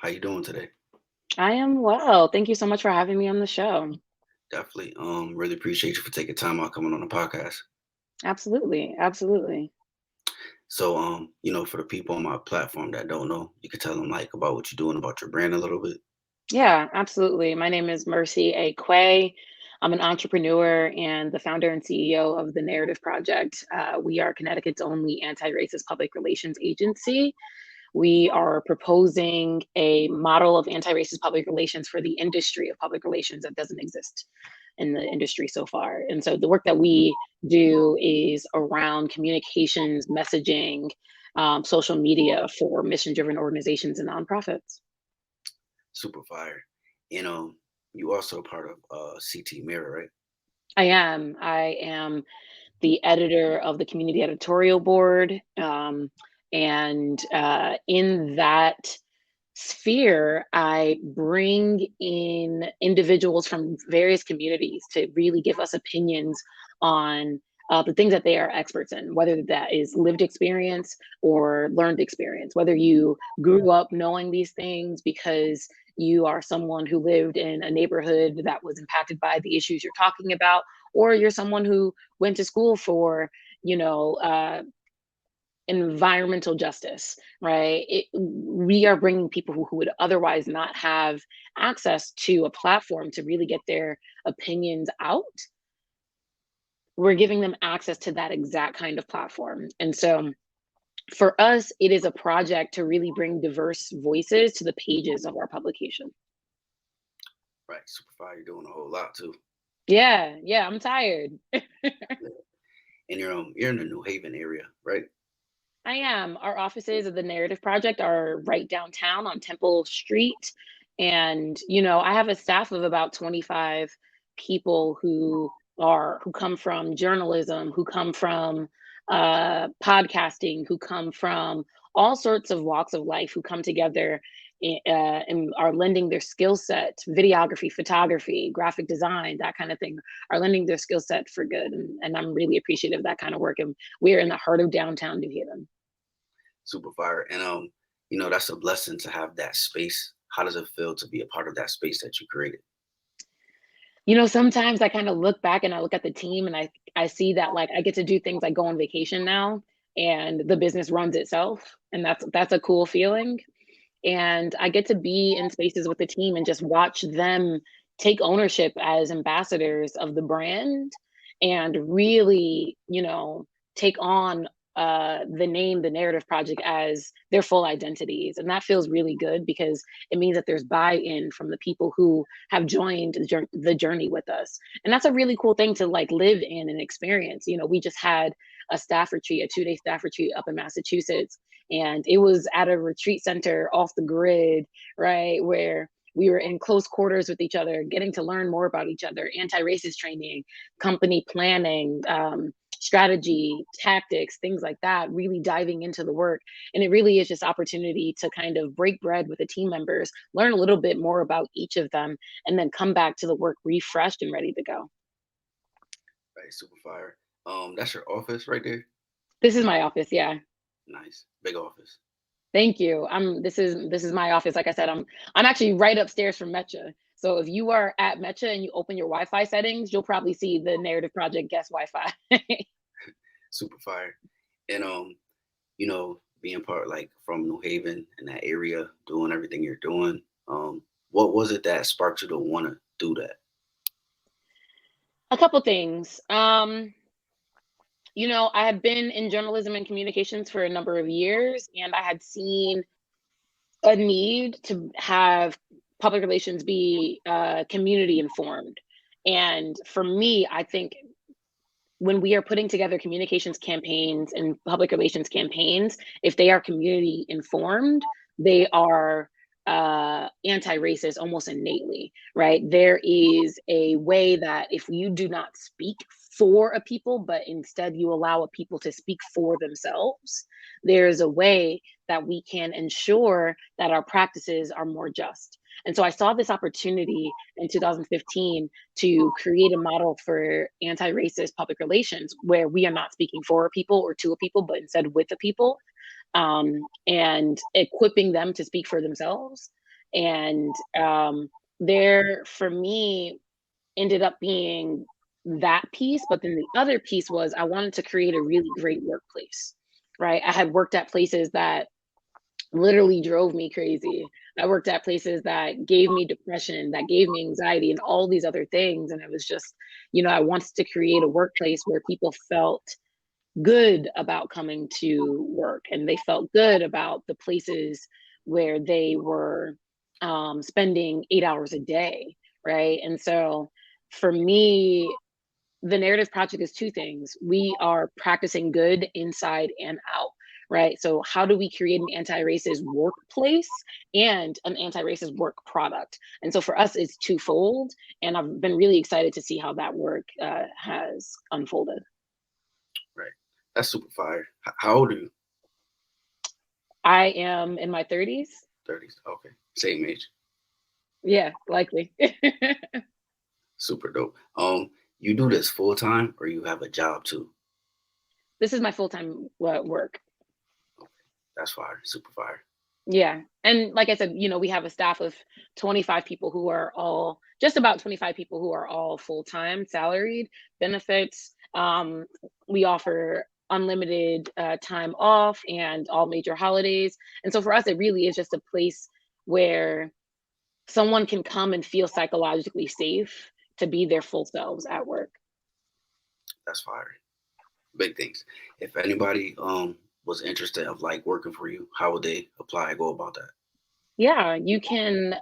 How you doing today? I am well. Thank you so much for having me on the show. Definitely. Really appreciate you for taking time out coming on the podcast. Absolutely. Absolutely. So, for the people on my platform that don't know, you could tell them like about what you're doing about your brand a little bit. Yeah, absolutely. My name is Mercy A. Quay. I'm an entrepreneur and the founder and CEO of the Narrative Project. We are Connecticut's only anti racist public relations agency. We are proposing a model of anti racist public relations for the industry of public relations that doesn't exist in the industry so far. And so the work that we do is around communications, messaging, social media for mission driven organizations and nonprofits. Super fire. And you also part of CT Mirror, right? I am the editor of the community editorial board. And in that sphere, I bring in individuals from various communities to really give us opinions on the things that they are experts in, whether that is lived experience or learned experience, whether you grew up knowing these things because you are someone who lived in a neighborhood that was impacted by the issues you're talking about, or you're someone who went to school for, you know, environmental justice, right? We are bringing people who would otherwise not have access to a platform to really get their opinions out. We're giving them access to that exact kind of platform. And so for us, it is a project to really bring diverse voices to the pages of our publication. Right. Super fire. You're doing a whole lot too. Yeah, yeah, I'm tired. Yeah. And you're in the New Haven area, right? I am. Our offices of the Narrative Project are right downtown on Temple Street. And, I have a staff of about 25 people who come from journalism, who come from podcasting, who come from all sorts of walks of life, who come together and are lending their skill set, videography, photography, graphic design, that kind of thing, are lending their skill set for good. And I'm really appreciative of that kind of work. And we're in the heart of downtown New Haven. Super fire. And that's a blessing to have that space. How does it feel to be a part of that space that you created? Sometimes I kind of look back and I look at the team and I see that like I get to do things like go on vacation now and the business runs itself and that's a cool feeling. And I get to be in spaces with the team and just watch them take ownership as ambassadors of the brand and really, take on the name, the Narrative Project as their full identities. And that feels really good because it means that there's buy-in from the people who have joined the journey with us. And that's a really cool thing to like live in and experience. We just had a staff retreat, a 2-day staff retreat up in Massachusetts, and it was at a retreat center off the grid, right? Where we were in close quarters with each other, getting to learn more about each other, anti-racist training, company planning, strategy, tactics, things like that, really diving into the work. And it really is just opportunity to kind of break bread with the team members, learn a little bit more about each of them, and then come back to the work refreshed and ready to go. Right. Super fire. That's your office right there. This is my office, yeah. Nice. Big office. Thank you. This is my office. Like I said, I'm actually right upstairs from Metcha. So if you are at Metcha and you open your Wi-Fi settings, you'll probably see the Narrative Project guest Wi-Fi. Super fire. And being part like from New Haven and that area, doing everything you're doing. What was it that sparked you to want to do that? A couple things. I had been in journalism and communications for a number of years, and I had seen a need to have public relations be community informed. And for me, I think when we are putting together communications campaigns and public relations campaigns, if they are community informed, they are anti-racist almost innately, right? There is a way that if you do not speak for a people, but instead you allow a people to speak for themselves, there's a way that we can ensure that our practices are more just. And so I saw this opportunity in 2015 to create a model for anti-racist public relations where we are not speaking for a people or to a people, but instead with the people, and equipping them to speak for themselves. And there, for me, ended up being that piece. But then the other piece was I wanted to create a really great workplace, right? I had worked at places that literally drove me crazy. I worked at places that gave me depression, that gave me anxiety, and all these other things. And it was just, I wanted to create a workplace where people felt good about coming to work and they felt good about the places where they were spending 8 hours a day, right? And so for me, the narrative project is two things. We are practicing good inside and out, right? So how do we create an anti-racist workplace and an anti-racist work product? And so for us, it's twofold. And I've been really excited to see how that work has unfolded. Right. That's super fire. How old are you? I am in my 30s. 30s. Okay. Same age. Yeah, likely. Super dope. You do this full time or you have a job too? This is my full-time work. Okay. That's fire. Super fire. Yeah. And like I said, we have a staff of 25 people who are all just about 25 people who are all full-time salaried benefits. We offer unlimited time off and all major holidays. And so for us, it really is just a place where someone can come and feel psychologically safe to be their full selves at work. That's fire. Big things. If anybody was interested of like working for you, how would they apply? Go about that? Yeah, you can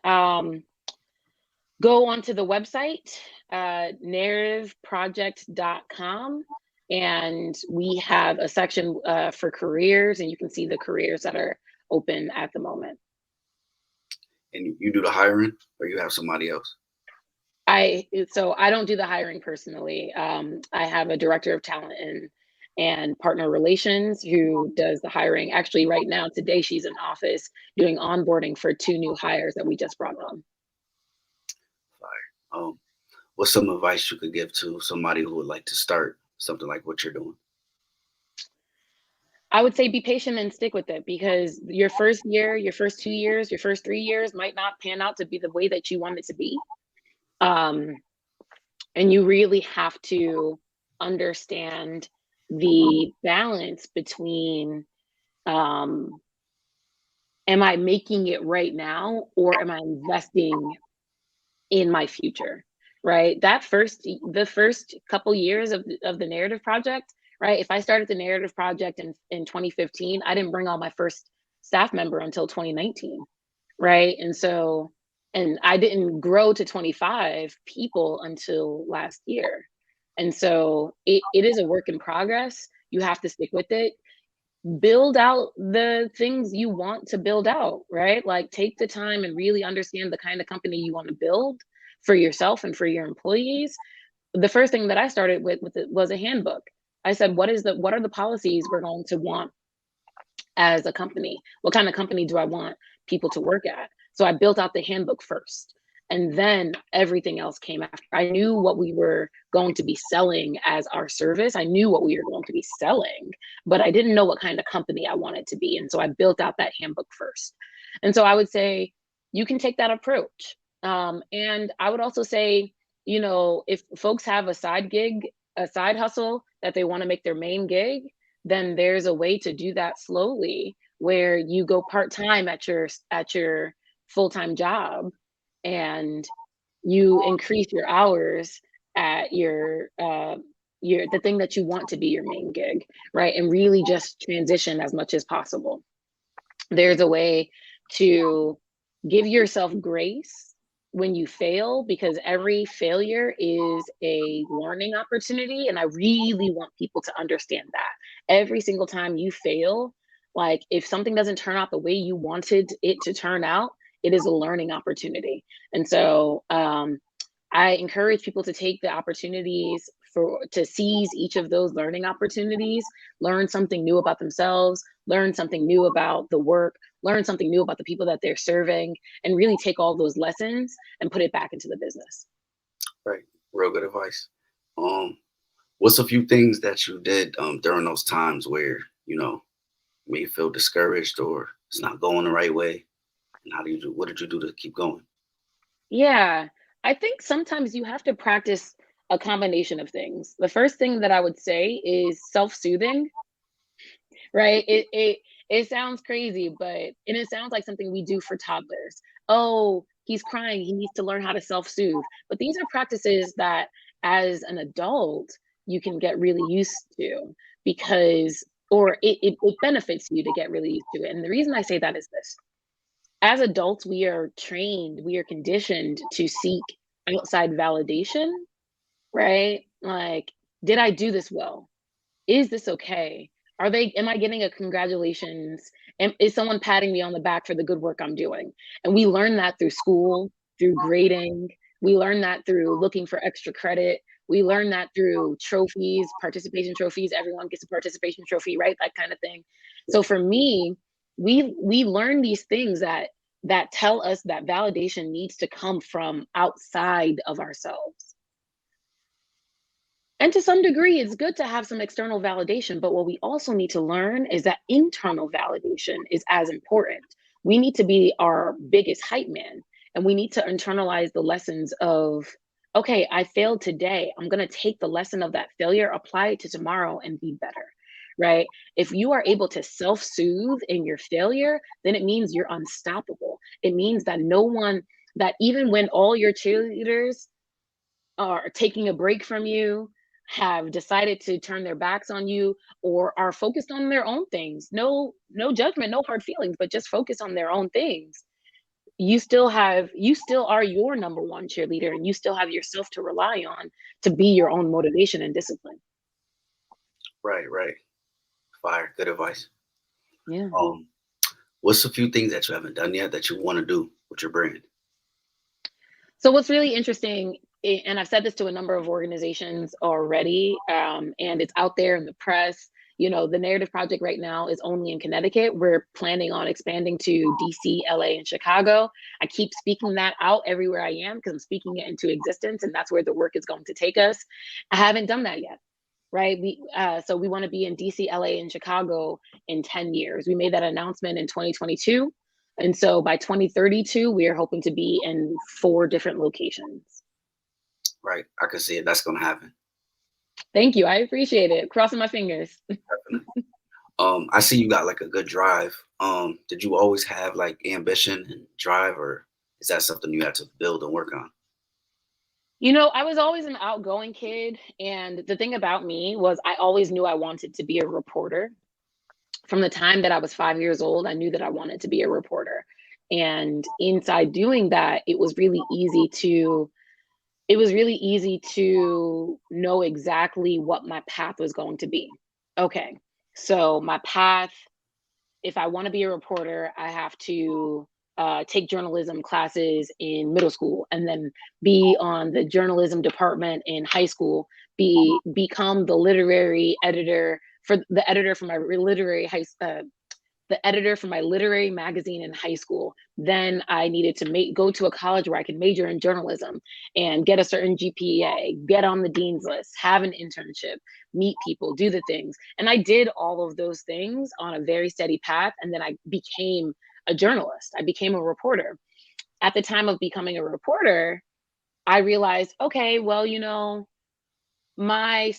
go onto the website, narrativeproject.com, and we have a section for careers, and you can see the careers that are open at the moment. And you do the hiring or you have somebody else? I don't do the hiring personally. I have a director of talent and partner relations who does the hiring. Actually, right now, today, she's in office doing onboarding for two new hires that we just brought on. Fire. What's some advice you could give to somebody who would like to start something like what you're doing? I would say be patient and stick with it because your first year, your first 2 years, your first 3 years might not pan out to be the way that you want it to be. Um, and you really have to understand the balance between um, am I making it right now or am I investing in my future? Right? The first couple years of the narrative project, right? If I started the narrative project in 2015, I didn't bring on my first staff member until 2019, right? And I didn't grow to 25 people until last year. And so it is a work in progress. You have to stick with it, build out the things you want to build out, right? Like take the time and really understand the kind of company you want to build for yourself and for your employees. The first thing that I started with it was a handbook. I said, what are the policies we're going to want as a company? What kind of company do I want people to work at? So I built out the handbook first. And then everything else came after. I knew what we were going to be selling as our service. I knew what we were going to be selling, but I didn't know what kind of company I wanted to be. And so I built out that handbook first. And so I would say you can take that approach. And I would also say, if folks have a side gig, a side hustle that they want to make their main gig, then there's a way to do that slowly where you go part-time at your full-time job and you increase your hours at your the thing that you want to be your main gig, right? And really just transition as much as possible. There's a way to give yourself grace when you fail because every failure is a learning opportunity. And I really want people to understand that. Every single time you fail, like if something doesn't turn out the way you wanted it to turn out, it is a learning opportunity. And so I encourage people to take the opportunities to seize each of those learning opportunities, learn something new about themselves, learn something new about the work, learn something new about the people that they're serving, and really take all those lessons and put it back into the business. Right. Real good advice. Um, what's a few things that you did during those times where, made you feel discouraged or it's not going the right way? And what did you do to keep going? Yeah, I think sometimes you have to practice a combination of things. The first thing that I would say is self-soothing, right? It sounds crazy, but and it sounds like something we do for toddlers. Oh, he's crying, he needs to learn how to self-soothe. But these are practices that as an adult you can get really used to because or it benefits you to get really used to it. And the reason I say that is this. As adults, we are trained, we are conditioned to seek outside validation, right? Like, did I do this well? Is this okay? Am I getting a congratulations? Is someone patting me on the back for the good work I'm doing? And we learn that through school, through grading. We learn that through looking for extra credit. We learn that through trophies, participation trophies. Everyone gets a participation trophy, right? That kind of thing. So for me, we learn these things that tell us that validation needs to come from outside of ourselves. And to some degree, it's good to have some external validation, but what we also need to learn is that internal validation is as important. We need to be our biggest hype man, and we need to internalize the lessons of, okay, I failed today. I'm going to take the lesson of that failure, apply it to tomorrow, and be better, right? If you are able to self soothe in your failure, then it means you're unstoppable. It means that no one, that even when all your cheerleaders are taking a break from you, have decided to turn their backs on you, or are focused on their own things. No judgment, no hard feelings, but just focus on their own things. You still are your number one cheerleader and you still have yourself to rely on to be your own motivation and discipline. Right, right. Fire. Good advice. Yeah. Um, what's a few things that you haven't done yet that you want to do with your brand? So what's really interesting, and I've said this to a number of organizations already, and it's out there in the press. You know, the Narrative Project right now is only in Connecticut. We're planning on expanding to DC, LA, and Chicago. I keep speaking that out everywhere I am because I'm speaking it into existence, and that's where the work is going to take us. I haven't done that yet, right? So we want to be in DC, LA, and Chicago in 10 years. We made that announcement in 2022. And so by 2032, we are hoping to be in 4 different locations. Right. I can see it. That's gonna happen. Thank you. I appreciate it. Crossing my fingers. Definitely. I see you got like a good drive. Did you always have like ambition and drive, or is that something you had to build and work on? You know, I was always an outgoing kid. And the thing about me was I always knew I wanted to be a reporter. From the time that I was 5 years old, I knew that I wanted to be a reporter. And inside doing that, it was really easy to know exactly what my path was going to be. Okay, so my path, if I want to be a reporter, I have to take journalism classes in middle school and then be on the journalism department in high school, become the editor for my the editor for my literary magazine in high school. Then I needed to go to a college where I could major in journalism and get a certain GPA, get on the dean's list, have an internship, meet people, do the things. And I did all of those things on a very steady path. And then I became a journalist. I became a reporter. At the time of becoming a reporter, I realized, okay, well, my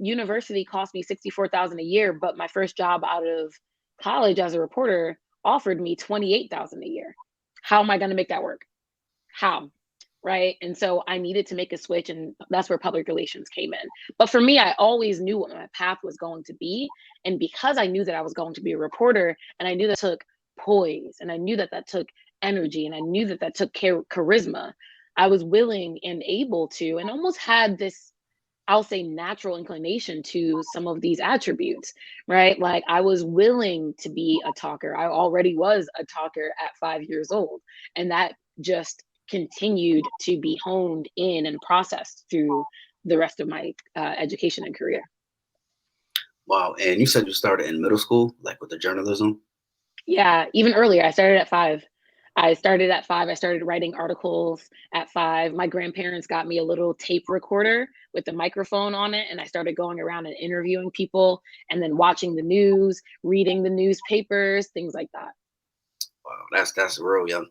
university cost me 64,000 a year, but my first job out of college as a reporter offered me 28,000 a year. How am I going to make that work? How? Right? And so I needed to make a switch, and that's where public relations came in. But for me, I always knew what my path was going to be, and because I knew that I was going to be a reporter, and I knew that took poise, and I knew that that took energy, and I knew that that took charisma, I was willing and able to, and almost had this, I'll say, natural inclination to some of these attributes, right? Like I was willing to be a talker. I already was a talker at 5 years old. And that just continued to be honed in and processed through the rest of my education and career. Wow. And you said you started in middle school, like with the journalism. Yeah, even earlier. I started at 5. I started at 5. I started writing articles at 5. My grandparents got me a little tape recorder with a microphone on it, and I started going around and interviewing people and then watching the news, reading the newspapers, things like that. Wow, that's real young.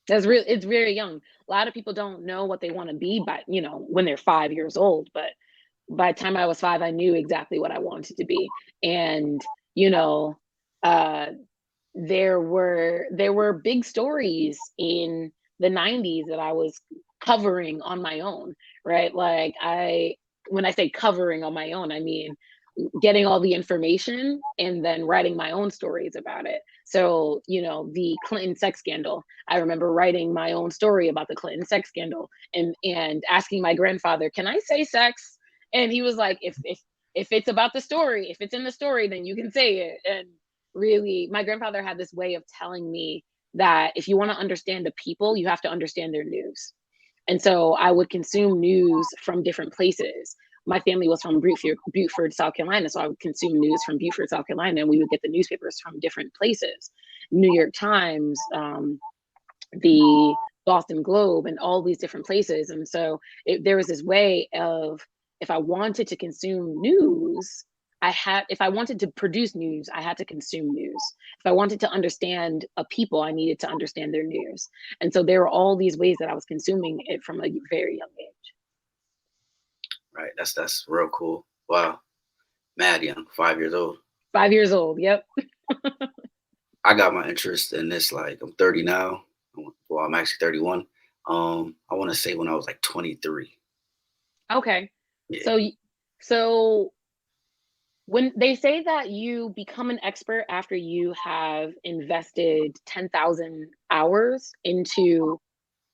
That's real. It's very young. A lot of people don't know what they want to be by, when they're 5 years old. But by the time I was 5, I knew exactly what I wanted to be. And, you know, uh, there were big stories in the 90s that I was covering on my own, right? Like when I say covering on my own, I mean getting all the information and then writing my own stories about it. So, the Clinton sex scandal, I remember writing my own story about the Clinton sex scandal and asking my grandfather, "Can I say sex?" And he was like, if it's about the story, if it's in the story, then you can say it. And really, my grandfather had this way of telling me that if you want to understand a people, you have to understand their news. And so I would consume news from different places. My family was from Beaufort, South Carolina, so I would consume news from Beaufort, South Carolina, and we would get the newspapers from different places, New York Times, the Boston Globe, and all these different places. And so there was this way of, if I wanted to consume news, if I wanted to produce news, I had to consume news. If I wanted to understand a people, I needed to understand their news. And so there were all these ways that I was consuming it from a very young age. Right. That's real cool. Wow. Mad young, 5 years old. 5 years old. Yep. I got my interest in this like I'm 30 now. Well, I'm actually 31. I want to say when I was like 23. Okay. Yeah. So, so when they say that you become an expert after you have invested 10,000 hours into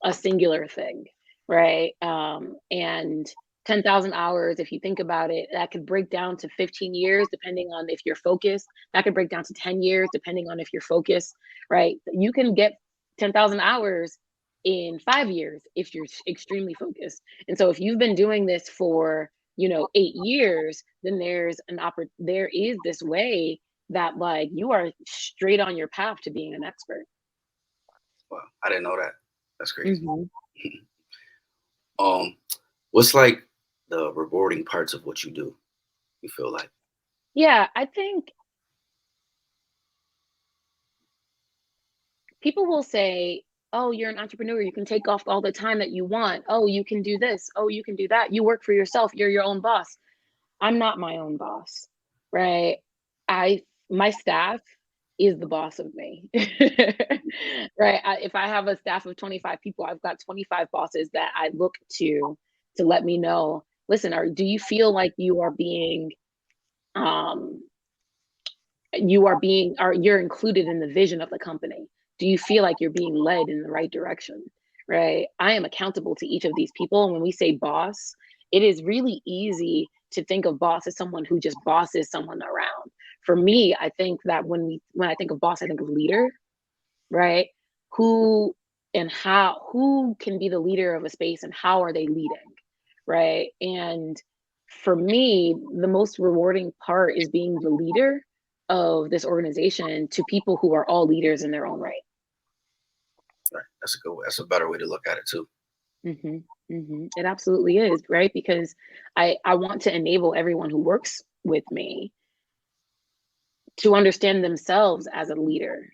a singular thing, right? And 10,000 hours, if you think about it, that could break down to 15 years, depending on if you're focused. That could break down to 10 years, depending on if you're focused, right? You can get 10,000 hours in 5 years if you're extremely focused. And so if you've been doing this for, 8 years, then there is this way that, like, you are straight on your path to being an expert. Wow. I didn't know that. That's crazy. Hmm. um, what's like the rewarding parts of what you do? You feel like? Yeah, I think people will say, "Oh, you're an entrepreneur. You can take off all the time that you want. Oh, you can do this. Oh, you can do that. You work for yourself. You're your own boss." I'm not my own boss, right? My staff is the boss of me, right? If I have a staff of 25 people, I've got 25 bosses that I look to let me know. Listen, do you feel like um, you're included in the vision of the company? Do you feel like you're being led in the right direction? Right? I am accountable to each of these people. And when we say boss, it is really easy to think of boss as someone who just bosses someone around. For me, I think that when I think of boss, I think of leader, right? Who who can be the leader of a space, and how are they leading, right? And for me, the most rewarding part is being the leader of this organization to people who are all leaders in their own right. Right. That's a good way. That's a better way to look at it too. Hmm. It absolutely is, right? Because I want to enable everyone who works with me to understand themselves as a leader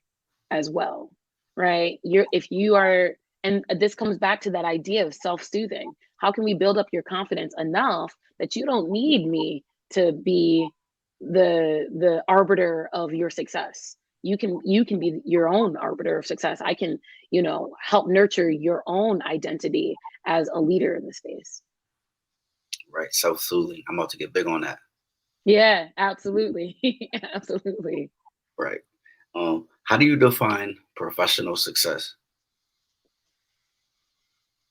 as well, right? If you are, and this comes back to that idea of self-soothing. How can we build up your confidence enough that you don't need me to be the arbiter of your success? You can be your own arbiter of success. I can, help nurture your own identity as a leader in the space. Right. Self-soothing. I'm about to get big on that. Yeah, absolutely. Absolutely. Right. How do you define professional success?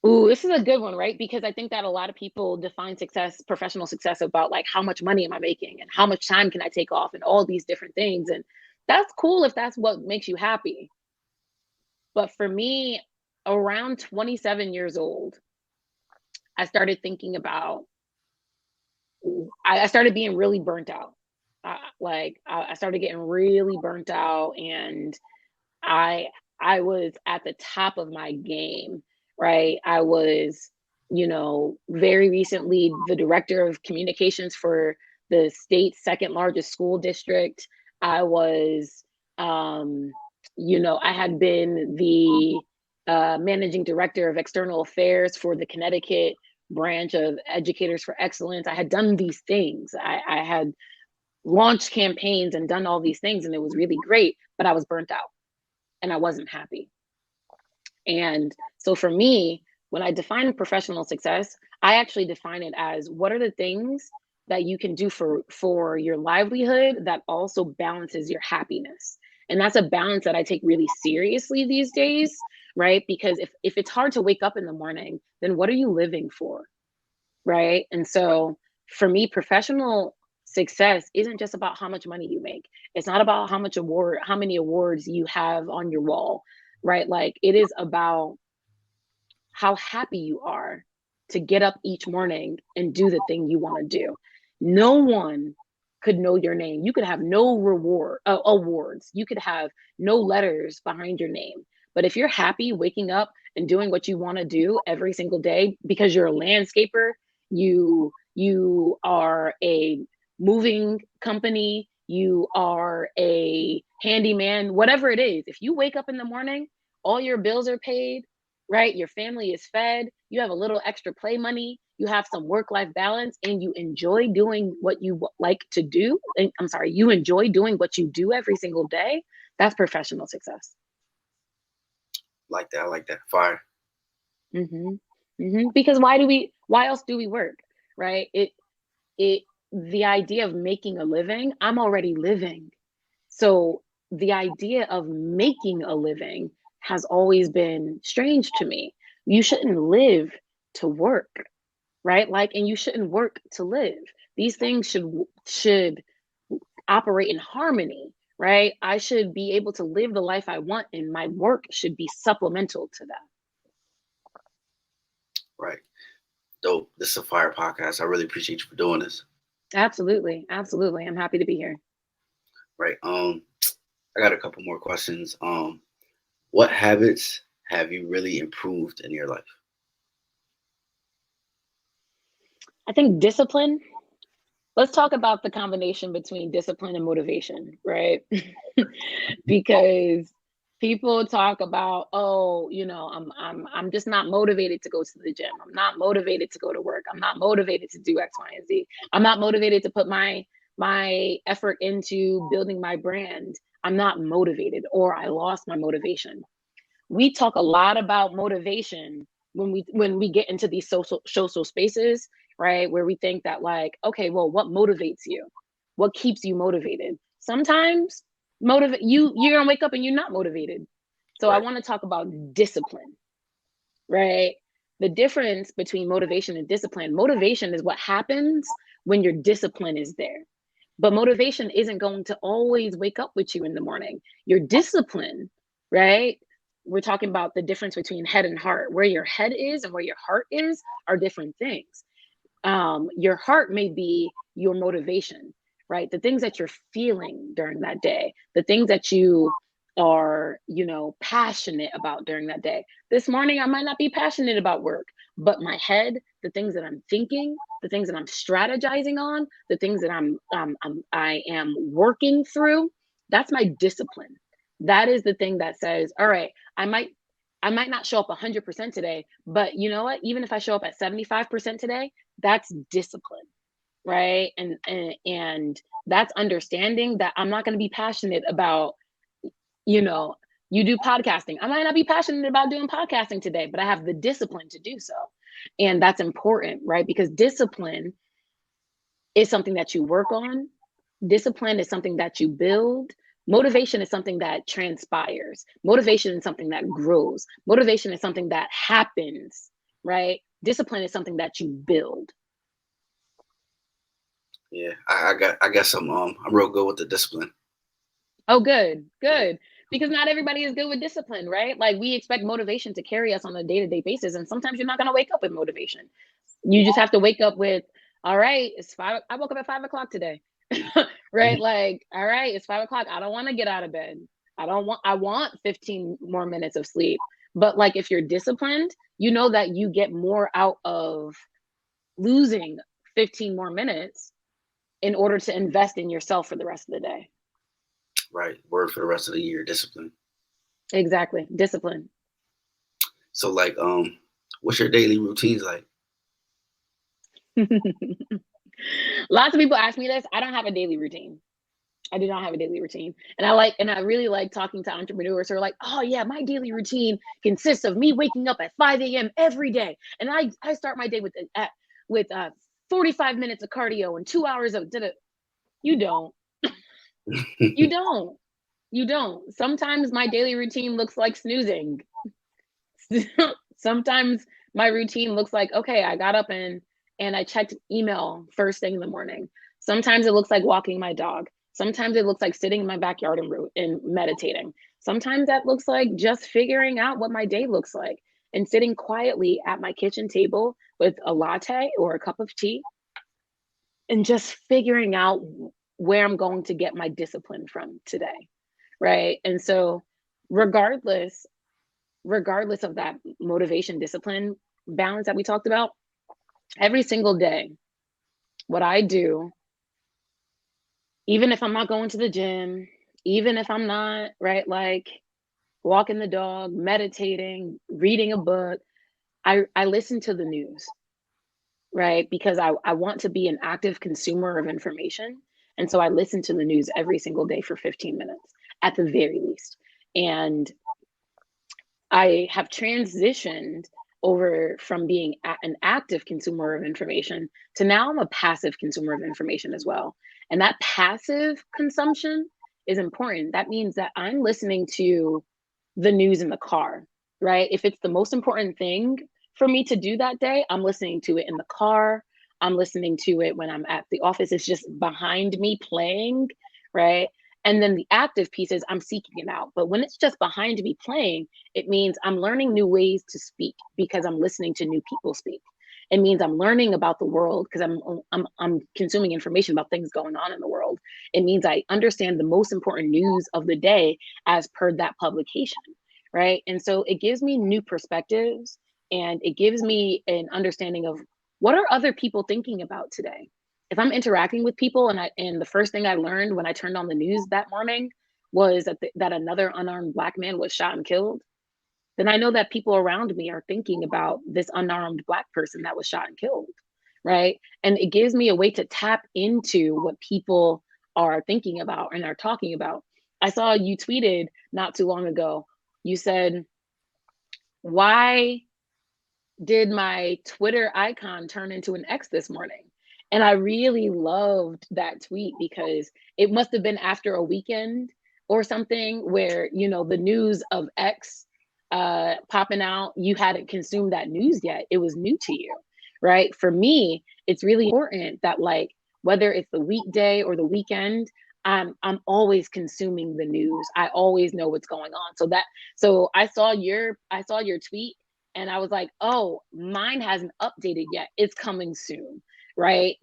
Ooh, this is a good one, right? Because I think that a lot of people define success, professional success, about like how much money am I making and how much time can I take off and all these different things. And that's cool if that's what makes you happy. But for me, around 27 years old, I started thinking about, I started being really burnt out. I started getting really burnt out, and I I was at the top of my game, right? I was, very recently the director of communications for the state's second largest school district. I was um I had been the managing director of external affairs for the Connecticut branch of Educators for Excellence. I had done these things. I had launched campaigns and done all these things, and it was really great, but I was burnt out and I wasn't happy. And so for me, when I define professional success, I actually define it as what are the things that you can do for your livelihood that also balances your happiness. And that's a balance that I take really seriously these days, right? Because if it's hard to wake up in the morning, then what are you living for? Right? And so for me, professional success isn't just about how much money you make. It's not about how many awards you have on your wall, right? Like it is about how happy you are to get up each morning and do the thing you want to do. No one could know your name. You could have no awards. You could have no letters behind your name. But if you're happy waking up and doing what you want to do every single day because you're a landscaper, you are a moving company, you are a handyman, whatever it is. If you wake up in the morning, all your bills are paid, right? Your family is fed, you have a little extra play money, you have some work life balance, and you enjoy doing what you like to do. And, I'm sorry, you enjoy doing what you do every single day. That's professional success. Like that. I like that. Fire. Because why else do we work, right? The idea of making a living, I'm already living. So the idea of making a living has always been strange to me. You shouldn't live to work, right? Like, and you shouldn't work to live. These things should operate in harmony, right? I should be able to live the life I want, and my work should be supplemental to that. Right. Dope. This is a fire podcast. I really appreciate you for doing this. Absolutely, absolutely. I'm happy to be here. Right. I got a couple more questions. What habits have you really improved in your life? I think discipline. Let's talk about the combination between discipline and motivation, right? Because people talk about, oh, I'm just not motivated to go to the gym. I'm not motivated to go to work. I'm not motivated to do X, Y, and Z. I'm not motivated to put my effort into building my brand. I'm not motivated, or I lost my motivation. We talk a lot about motivation when we get into these social spaces, right? Where we think that, like, okay, well, what motivates you? What keeps you motivated? Sometimes you're gonna wake up and you're not motivated. So I Right. want to talk about discipline, right? The difference between motivation and discipline. Motivation is what happens when your discipline is there. But motivation isn't going to always wake up with you in the morning. Your discipline, right? We're talking about the difference between head and heart. Where your head is and where your heart is are different things. Your heart may be your motivation, right? The things that you're feeling during that day, the things that you are, passionate about during that day. This morning, I might not be passionate about work, but my head, the things that I'm thinking, the things that I'm strategizing on, the things that I am working through, that's my discipline. That is the thing that says, all right, I might not show up 100% today, but you know what? Even if I show up at 75% today, that's discipline, right? And that's understanding that I'm not going to be passionate about, you do podcasting. I might not be passionate about doing podcasting today, but I have the discipline to do so. And that's important, right? Because discipline is something that you work on. Discipline is something that you build. Motivation is something that transpires. Motivation is something that grows. Motivation is something that happens, right? Discipline is something that you build. Yeah, I got some. I'm real good with the discipline. Oh, good, good. Because not everybody is good with discipline, right? Like we expect motivation to carry us on a day-to-day basis, and sometimes you're not going to wake up with motivation. You just have to wake up with, all right, it's 5. I woke up at 5 o'clock today. Right? Like, all right, it's 5 o'clock. I don't want to get out of bed. I want 15 more minutes of sleep. But like if you're disciplined, you know that you get more out of losing 15 more minutes in order to invest in yourself for the rest of the day. Right. Word for the rest of the year. Discipline. Exactly. Discipline. So like, what's your daily routines like? Lots of people ask me this. I don't have a daily routine. I do not have a daily routine. And I really like talking to entrepreneurs who are like, oh yeah, my daily routine consists of me waking up at 5 a.m. every day. And I start my day with 45 minutes of cardio and 2 hours of you don't. You don't. You don't. Sometimes my daily routine looks like snoozing. Sometimes my routine looks like, okay, I got up and I checked email first thing in the morning. Sometimes it looks like walking my dog. Sometimes it looks like sitting in my backyard and meditating. Sometimes that looks like just figuring out what my day looks like and sitting quietly at my kitchen table with a latte or a cup of tea and just figuring out where I'm going to get my discipline from today. Right. And so regardless regardless of that motivation, discipline, balance that we talked about, every single day, what I do, even if I'm not going to the gym, even if I'm not, right, like walking the dog, meditating, reading a book, I listen to the news, right? Because I want to be an active consumer of information. And so I listen to the news every single day for 15 minutes at the very least. And I have transitioned over from being an active consumer of information to now I'm a passive consumer of information as well. And that passive consumption is important. That means that I'm listening to the news in the car, right? If it's the most important thing for me to do that day, I'm listening to it in the car. I'm listening to it when I'm at the office. It's just behind me playing, right? And then the active piece is I'm seeking it out. But when it's just behind me playing, it means I'm learning new ways to speak because I'm listening to new people speak. It means I'm learning about the world because I'm consuming information about things going on in the world. It means I understand the most important news of the day as per that publication, right? And so it gives me new perspectives and it gives me an understanding of what are other people thinking about today. If I'm interacting with people and the first thing I learned when I turned on the news that morning was that another unarmed black man was shot and killed, then I know that people around me are thinking about this unarmed black person that was shot and killed, right? And it gives me a way to tap into what people are thinking about and are talking about. I saw you tweeted not too long ago. You said, why did my Twitter icon turn into an X this morning? And I really loved that tweet because it must have been after a weekend or something where, the news of X popping out, you hadn't consumed that news yet. It was new to you, right? For me, it's really important that like whether it's the weekday or the weekend, I'm always consuming the news. I always know what's going on. So I saw your tweet and I was like, oh, mine hasn't updated yet. It's coming soon, right?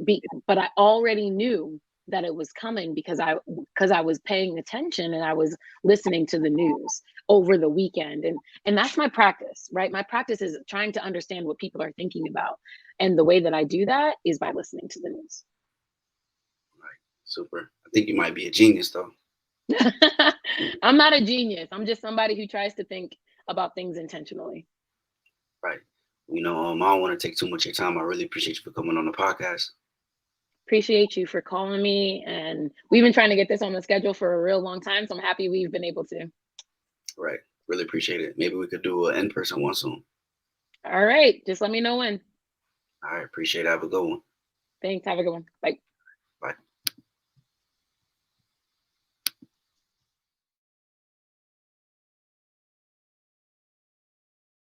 But I already knew that it was coming because I was paying attention and I was listening to the news over the weekend. And that's my practice, right? My practice is trying to understand what people are thinking about. And the way that I do that is by listening to the news. Right. Super. I think you might be a genius though. I'm not a genius. I'm just somebody who tries to think about things intentionally. Right. I don't want to take too much of your time. I really appreciate you for coming on the podcast. Appreciate you for calling me. And we've been trying to get this on the schedule for a real long time. So I'm happy we've been able to. Right. Really appreciate it. Maybe we could do an in-person one soon. All right. Just let me know when. All right. Appreciate it. Have a good one. Thanks. Have a good one. Bye.